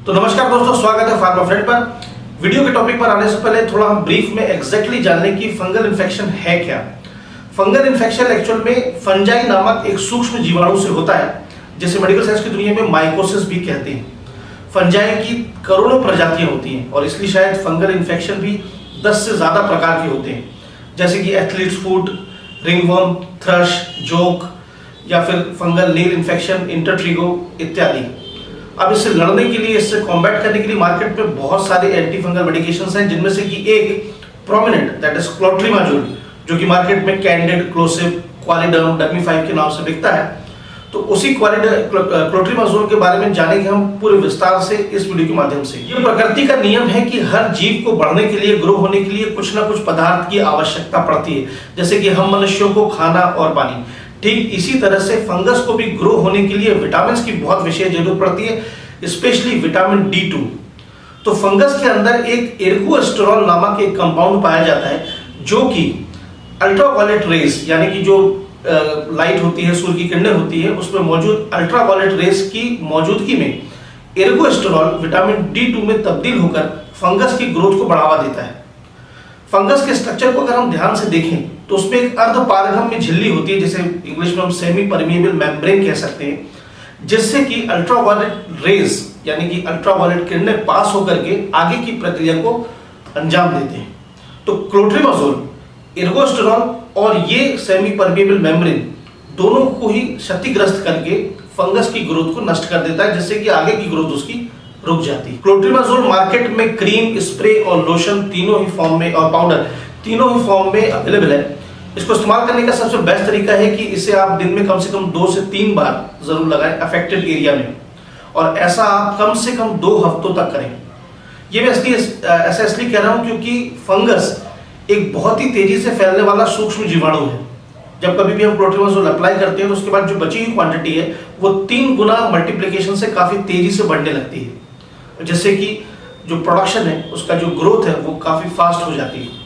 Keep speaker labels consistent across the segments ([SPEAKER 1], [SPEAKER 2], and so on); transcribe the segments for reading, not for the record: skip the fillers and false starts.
[SPEAKER 1] तो नमस्कार दोस्तों, स्वागत है फार्मा फ्रेंड पर। वीडियो के टॉपिक पर आने से पहले थोड़ा हम ब्रीफ में एग्जैक्टली जानने की फंगल इन्फेक्शन है क्या। फंगल इन्फेक्शन एक्चुअल में फंजाई नामक एक सूक्ष्म जीवाणु से होता है, जिसे मेडिकल साइंस की दुनिया में माइकोसिस भी कहते हैं। फंजाई की करोड़ों प्रजातियां होती हैं और इसलिए शायद फंगल इन्फेक्शन भी 10 से ज्यादा प्रकार के होते हैं, जैसे कि athletes foot, ringworm, thrust, joke या फिर फंगल नील इन्फेक्शन, इंटरट्रिगो इत्यादि। अब इससे लड़ने के लिए, इससे कॉम्बैट करने के लिए मार्केट में बहुत सारे एंटी फंगल मेडिकेशंस हैं, जिनमें से कि एक प्रोमिनेंट दैट इज क्लोट्रिमाजोल, जो कि मार्केट में कैंडिड, क्लोसिब, क्वालिडर्म, डर्मी-5 के नाम से बिकता है। तो उसी क्लोट्रिमाजोल के बारे में जानेंगे हम पूरे विस्तार से इस वीडियो के माध्यम से। ये प्रकृति का नियम है कि हर जीव को बढ़ने के लिए, ग्रो होने के लिए कुछ ना कुछ पदार्थ की आवश्यकता पड़ती है, जैसे कि हम मनुष्यों को खाना और पानी। ठीक इसी तरह से फंगस को भी ग्रो होने के लिए विटामिन की बहुत विशेष जरूरत पड़ती है, स्पेशली विटामिन D2। तो फंगस के अंदर एक एर्गोस्टेरॉल नामक एक कंपाउंड पाया जाता है, जो कि अल्ट्रावायलेट रेस यानी कि जो लाइट होती है, सूर्य की किरणें होती है, उसमें मौजूद अल्ट्रावायलेट रेस की मौजूदगी में एर्गोस्टेरॉल विटामिन D2 में तब्दील होकर फंगस की ग्रोथ को बढ़ावा देता है। फंगस के स्ट्रक्चर को अगर हम ध्यान से देखें तो उसमें एक अर्धपारगम्य झिल्ली होती है, जिसे इंग्लिश में हम सेमी परमिएबल मेम्ब्रेन कह सकते हैं, जिससे कि अल्ट्रावायलेट रेज यानी कि अल्ट्रावायलेट किरणें पास होकर के आगे की प्रक्रिया को अंजाम देते हैं। तो क्लोट्रिमाजोल, एर्गोस्टेरॉल और ये सेमी परमिएबल मेम्ब्रेन दोनों को ही क्षतिग्रस्त करके फंगस की ग्रोथ को नष्ट कर देता है, जिससे कि आगे की ग्रोथ उसकी रुक जाती है। क्लोट्रिमाजोल मार्केट में क्रीम, स्प्रे और लोशन तीनों ही फॉर्म में और पाउडर तीनों ही फॉर्म में अवेलेबल है। इसको इस्तेमाल करने का सबसे बेस्ट तरीका है कि इसे आप दिन में कम से कम 2 से 3 बार जरूर लगाएं अफेक्टेड एरिया में, और ऐसा आप कम से कम 2 हफ्तों तक करें। ये मैं ऐसा इसलिए कह रहा हूं क्योंकि फंगस एक बहुत ही तेजी से फैलने वाला सूक्ष्म जीवाणु है। जब कभी भी हम क्लोट्रिमाजोल अप्लाई करते हैं तो उसके बाद जो बची हुई क्वांटिटी है वो 3 गुना मल्टीप्लिकेशन से काफी तेजी से बढ़ने लगती है, जिससे कि जो प्रोडक्शन है, उसका जो ग्रोथ है वो काफी फास्ट हो जाती है।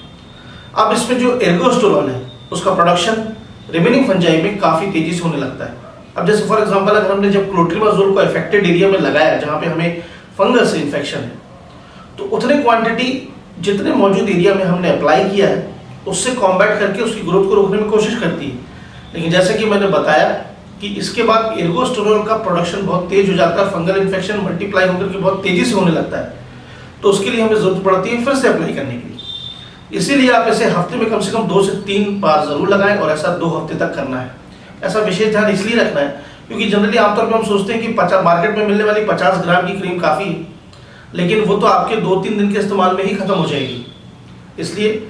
[SPEAKER 1] अब इसमें जो एर्गोस्टेरॉल है उसका प्रोडक्शन रिमेनिंग फंजाई में काफी तेजी से होने लगता है। अब जैसे फॉर एग्जांपल, अगर हमने जब क्लोट्रिमाजोल को अफेक्टेड एरिया में लगाया जहां पे हमें फंगस इन्फेक्शन है, तो उतने क्वांटिटी जितने मौजूद एरिया में हमने अप्लाई किया है उससे कॉम्बैट करके उसकी ग्रोथ को रोकने में कोशिश करती है। लेकिन जैसे कि मैंने बताया कि इसके बाद एर्गोस्टेरॉल का प्रोडक्शन बहुत तेज हो जाता है, फंगल इन्फेक्शन मल्टीप्लाई होकर के बहुत तेजी से होने लगता है, तो उसके लिए हमें जरूरत पड़ती है फिर से अप्लाई करने की। इसीलिए आप इसे हफ्ते में कम से कम 2 से 3 बार जरूर लगाएं, और ऐसा 2 हफ्ते तक करना है। ऐसा विशेष ध्यान इसलिए रखना है क्योंकि जनरली आमतौर पर हम सोचते हैं कि मार्केट में मिलने वाली 50 ग्राम की क्रीम काफी है, लेकिन वो तो आपके 2-3 दिन के इस्तेमाल में ही खत्म हो जाएगी। इसलिए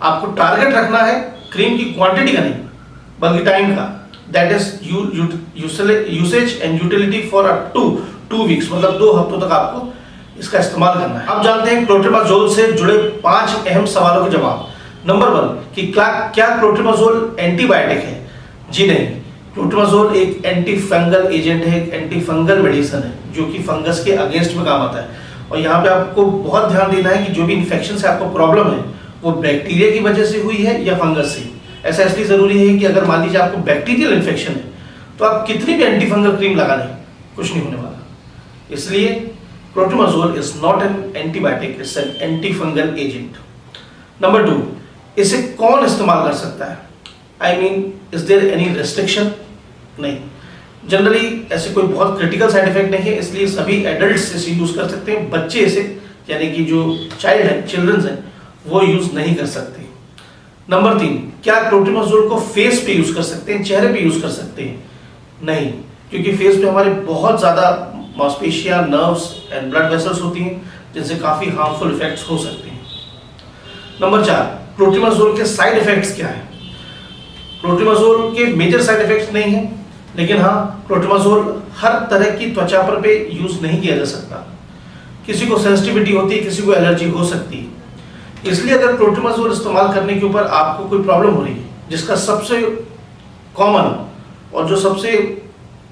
[SPEAKER 1] आपको टारगेट रखना है क्रीम की क्वांटिटी का नहीं, बल्कि टाइम का। That is usage and utility for up to 2 weeks, मतलब 2 हफ्तों तक आपको इसका इस्तेमाल करना है। अब जानते हैं क्लोट्रिमाजोल से जुड़े 5 अहम सवालों के जवाब। नंबर 1 कि क्या क्लोट्रिमाजोल एंटीबायोटिक है? जी नहीं, क्लोट्रिमाजोल एक एंटी फंगल एजेंट है, एक एंटी फंगल मेडिसिन है, जो कि फंगस के अगेंस्ट में काम आता है। और यहाँ पे आपको बहुत ध्यान देना है कि जो भी इन्फेक्शन से आपको प्रॉब्लम है वो बैक्टीरिया की वजह से हुई है या फंगस से। ऐसा इसलिए जरूरी है कि अगर मान लीजिए आपको बैक्टीरियल इन्फेक्शन है तो आप कितनी भी एंटी फंगल क्रीम लगा लें, कुछ नहीं होने वाला। इसलिए clotrimazole is not an antibiotic, it's an antifungal agent. Number 2, इसे कौन इस्तेमाल कर सकता है? I mean, is there any restriction? नहीं, जनरली ऐसे कोई बहुत क्रिटिकल साइड इफेक्ट नहीं है, इसलिए सभी एडल्ट्स इसे यूज कर सकते हैं। बच्चे इसे, यानी कि जो चाइल्ड है, चिल्ड्रंस हैं, वो यूज नहीं कर सकते। नंबर 3, क्या क्लोट्रिमाजोल को फेस पे यूज कर सकते हैं, चेहरे पे यूज कर सकते हैं? नहीं, क्योंकि फेस पे हमारे बहुत ज्यादा मांसपेशियां, नर्व्स एंड ब्लड वेसल्स होती हैं, जिनसे काफी हार्मफुल इफेक्ट्स हो सकते हैं। नंबर 4, क्लोट्रिमाजोल के साइड इफेक्ट्स क्या हैं? क्लोट्रिमाजोल के मेजर साइड इफेक्ट्स नहीं है, लेकिन हाँ, क्लोट्रिमाजोल हर तरह की त्वचा पर पे यूज नहीं किया जा सकता। किसी को सेंसिटिविटी होती है, किसी को एलर्जी हो सकती है। इसलिए अगर क्लोट्रिमाजोल इस्तेमाल करने के ऊपर आपको कोई प्रॉब्लम हो रही है, जिसका सबसे कॉमन और जो सबसे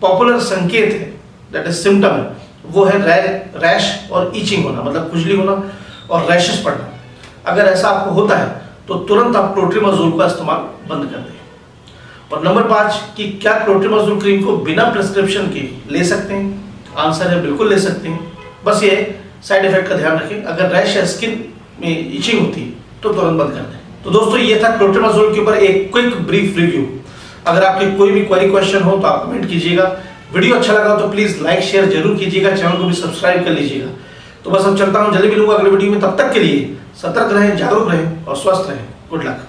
[SPEAKER 1] पॉपुलर संकेत है, दैट इज सिम्टम है, वो है रैश और ईचिंग होना, मतलब खुजली होना और रैशेस पड़ना। अगर ऐसा आपको होता है तो तुरंत आप क्लोट्रिमाजोल का इस्तेमाल बंद कर दें। और नंबर 5 कि क्या क्लोट्रिमाजोल क्रीम को बिना प्रिस्क्रिप्शन के ले सकते हैं? आंसर है बिल्कुल ले सकते हैं। बस ये साइड इफेक्ट का ध्यान रखें। अगर रैश या स्किन में इचिंग होती है तो तुरंत बंद कर दें। तो दोस्तों ये था क्लोट्रिमाजोल के ऊपर एक क्विक ब्रीफ रिव्यू। अगर आपके कोई भी क्वेरी क्वेश्चन हो तो आप कमेंट कीजिएगा। वीडियो अच्छा लगा तो प्लीज लाइक शेयर जरूर कीजिएगा, चैनल को भी सब्सक्राइब कर लीजिएगा। तो बस अब चलता हूं, जल्दी मिलूंगा अगले वीडियो में। तब तक के लिए सतर्क रहें, जागरूक रहें और स्वस्थ रहें। Good luck.